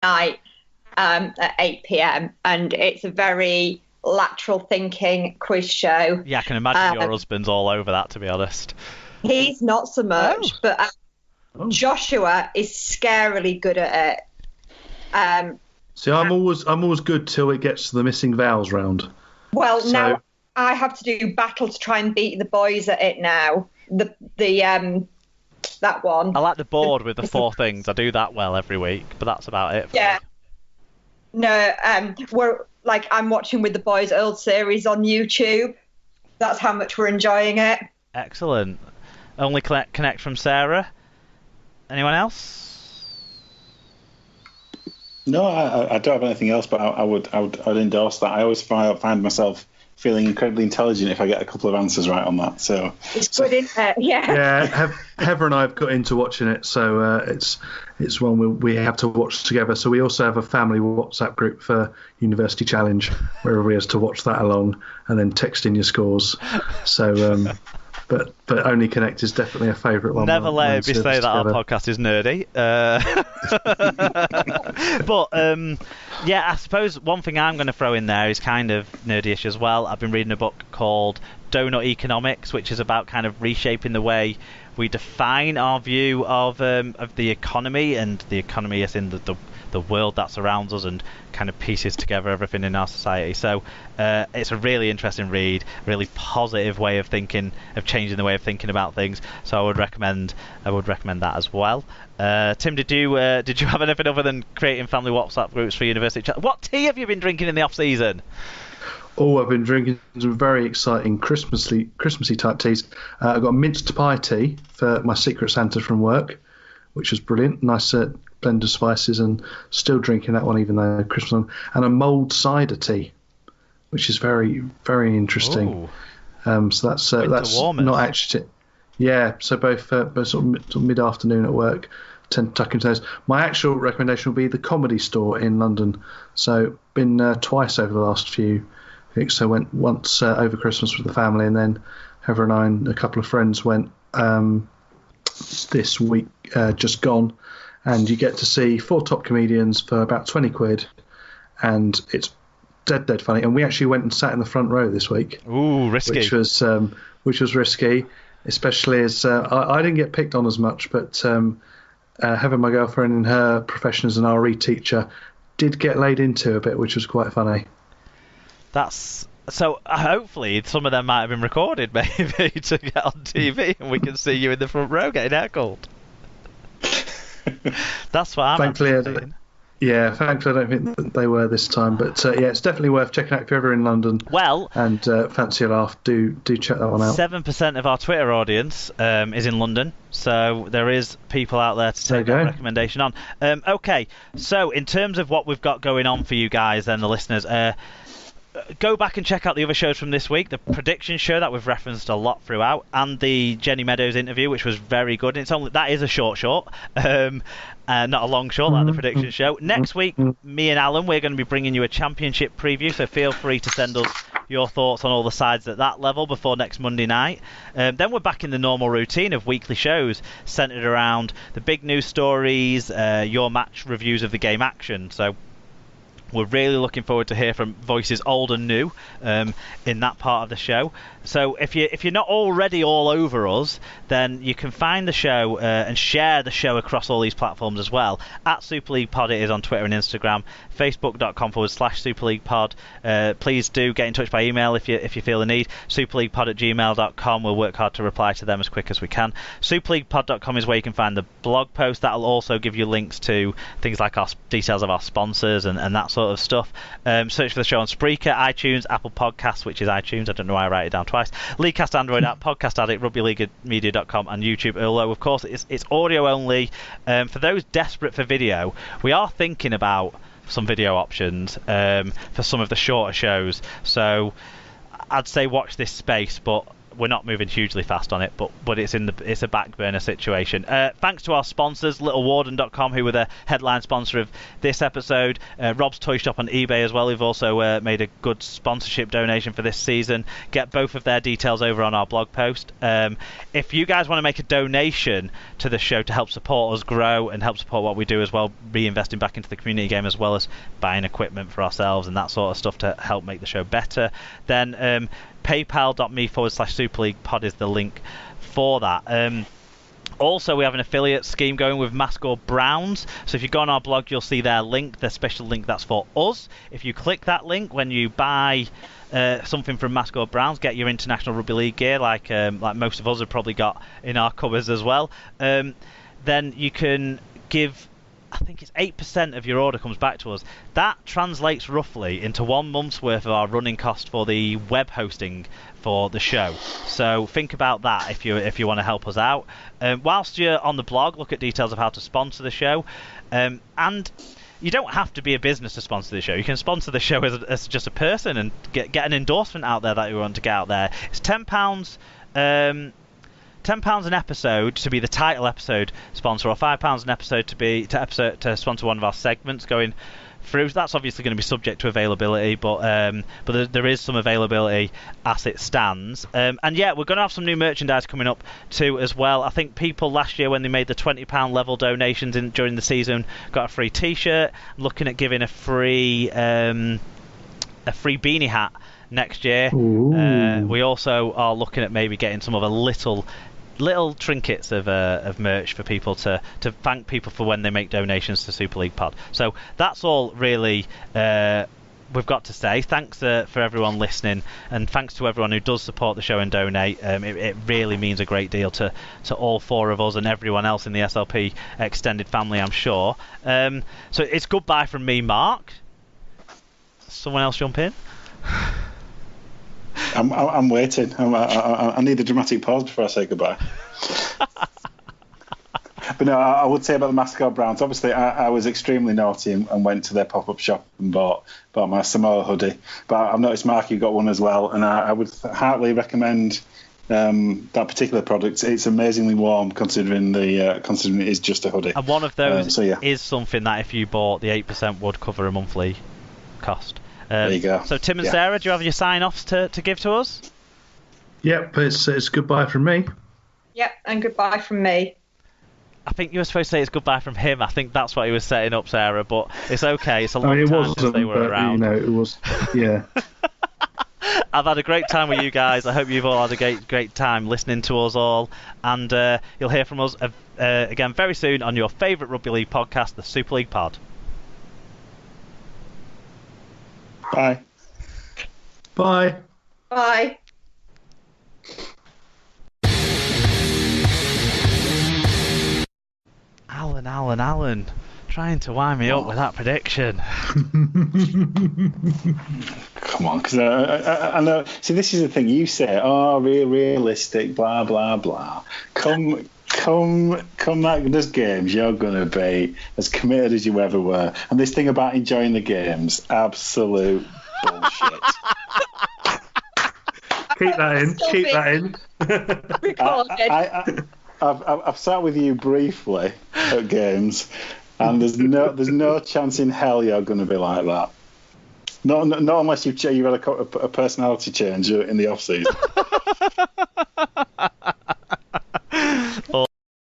night at 8 p.m. and it's a very lateral thinking quiz show. Yeah, I can imagine your husband's all over that, to be honest. He's not so much, but Joshua is scarily good at it. See, I'm always good till it gets to the missing vowels round. Well, now I have to do battle to try and beat the boys at it now. That one. I like the board with the 4 things. I do that well every week, but that's about it. Yeah. No, I'm watching with the boys old series on YouTube. That's how much we're enjoying it. Excellent. Only connect from Sarah. Anyone else? No, I don't have anything else, but I would endorse that. I always find myself feeling incredibly intelligent if I get a couple of answers right on that. So it's good, isn't it? Yeah. Yeah, Heather and I have got into watching it, so it's one we have to watch together. So we also have a family WhatsApp group for University Challenge, where everybody has to watch that along and then text in your scores. So. But Only Connect is definitely a favourite one. Never let me say that our podcast is nerdy. But yeah, I suppose one thing I'm going to throw in there is kind of nerdy-ish as well. I've been reading a book called Donut Economics, which is about kind of reshaping the way we define our view of the economy, and the economy is in the world that surrounds us and kind of pieces together everything in our society. So it's a really interesting read, really positive way of thinking, of changing the way of thinking about things. So I would recommend that as well. Tim, did you have anything other than creating family WhatsApp groups for university chat? What tea have you been drinking in the off season? Oh, I've been drinking some very exciting Christmassy type teas. I've got a minced pie tea for my Secret Santa from work, which was brilliant. Nice blend of spices, and still drinking that one even though Christmas. And a mulled cider tea, which is very, very interesting. So that's not actually. Yeah, so both sort of mid-afternoon at work, tend to tuck into those. My actual recommendation will be the Comedy Store in London. So been twice over the last few weeks. So went once over Christmas with the family, and then Heather and I and a couple of friends went this week, just gone. And you get to see 4 top comedians for about 20 quid, and it's dead funny. And we actually went and sat in the front row this week. Ooh, risky. Which was risky, especially as I didn't get picked on as much, but Heather, my girlfriend, in her profession as an RE teacher, did get laid into a bit, which was quite funny. So hopefully some of them might have been recorded, maybe, to get on TV, and we can see you in the front row getting heckled. That's what I'm saying. Yeah, thankfully I don't think that they were this time, but yeah, it's definitely worth checking out if you're ever in London. Well, and fancy a laugh, do check that one out. 7% of our Twitter audience is in London, so there is people out there to take that recommendation on. Okay, so in terms of what we've got going on for you guys and the listeners, go back and check out the other shows from this week, the prediction show that we've referenced a lot throughout, and the Jenny Meadows interview, which was very good. And that is a short, not a long short like the prediction show. Next week, me and Alan, we're going to be bringing you a championship preview, so feel free to send us your thoughts on all the sides at that level before next Monday night. Then we're back in the normal routine of weekly shows centred around the big news stories, your match reviews of the game action. So we're really looking forward to hear from voices old and new in that part of the show. So if you're not already all over us, then you can find the show and share the show across all these platforms as well. At Super League Pod it is on Twitter and Instagram, facebook.com/Super League Pod. Please do get in touch by email if you feel the need. superleaguepod@gmail.com. We'll work hard to reply to them as quick as we can. superleaguepod.com is where you can find the blog post. That'll also give you links to things like our details of our sponsors and that sort of stuff. Search for the show on Spreaker, iTunes, Apple Podcasts, which is iTunes. I don't know why I write it down twice. Leaguecast Android app, Podcast Addict, rugbyleaguemedia.com, and YouTube. Although, of course, it's audio only. For those desperate for video, we are thinking about some video options for some of the shorter shows. So I'd say watch this space, but we're not moving hugely fast on it, but it's a back burner situation. Thanks to our sponsors, littlewarden.com, who were the headline sponsor of this episode. Rob's Toy Shop on eBay as well, who've also made a good sponsorship donation for this season. Get both of their details over on our blog post. If you guys want to make a donation to the show to help support us grow and help support what we do as well, reinvesting back into the community game as well as buying equipment for ourselves and that sort of stuff to help make the show better, then paypal.me/Super League Pod is the link for that. Also, we have an affiliate scheme going with Mascot Browns. So if you go on our blog, you'll see their link, their special link that's for us. If you click that link when you buy something from Mascot Browns, get your International Rugby League gear, like most of us have probably got in our cupboards as well, then you can give, I think it's 8% of your order comes back to us. That translates roughly into 1 month's worth of our running cost for the web hosting for the show. So think about that if you want to help us out. Whilst you're on the blog, look at details of how to sponsor the show. And you don't have to be a business to sponsor the show. You can sponsor the show as just a person and get an endorsement out there that you want to get out there. It's £10. £10 an episode to be the title episode sponsor, or £5 an episode to sponsor one of our segments going through. That's obviously going to be subject to availability, but there is some availability as it stands. And yeah, we're going to have some new merchandise coming up too as well. I think people last year, when they made the £20 level donations during the season, got a free T-shirt. I'm looking at giving a free beanie hat next year. We also are looking at maybe getting some other little trinkets of merch for people to thank people for when they make donations to Super League Pod. So that's all really we've got to say. Thanks for everyone listening, and thanks to everyone who does support the show and donate. It really means a great deal to all 4 of us and everyone else in the SLP extended family, I'm sure. So it's goodbye from me, Mark. Someone else jump in? I'm waiting. I need a dramatic pause before I say goodbye. But no, I would say about the Mascot Browns. Obviously, I was extremely naughty and went to their pop-up shop and bought my Samoa hoodie. But I've noticed, Mark, you got one as well, and I would heartily recommend that particular product. It's amazingly warm considering it is just a hoodie. And one of those is something that if you bought, the 8% would cover a monthly cost. There you go. So Tim and Sarah, do you have your sign-offs to give to us? Yep, it's goodbye from me. Yep, and goodbye from me. I think you were supposed to say it's goodbye from him. I think that's what he was setting up, Sarah, but it's okay. It's a long time since they were around. It was, yeah. I've had a great time with you guys. I hope you've all had a great time listening to us all. And you'll hear from us again very soon on your favourite rugby league podcast, the Super League Pod. Bye. Bye. Bye. Alan, trying to wind me up with that prediction. Come on, because I know. See, this is the thing. You say, "Oh, realistic, blah blah blah." Come those games, you're gonna be as committed as you ever were. And this thing about enjoying the games, absolute bullshit. Keep that in. I've sat with you briefly at games, and there's no chance in hell you're going to be like that. Not unless you've had a personality change in the off season.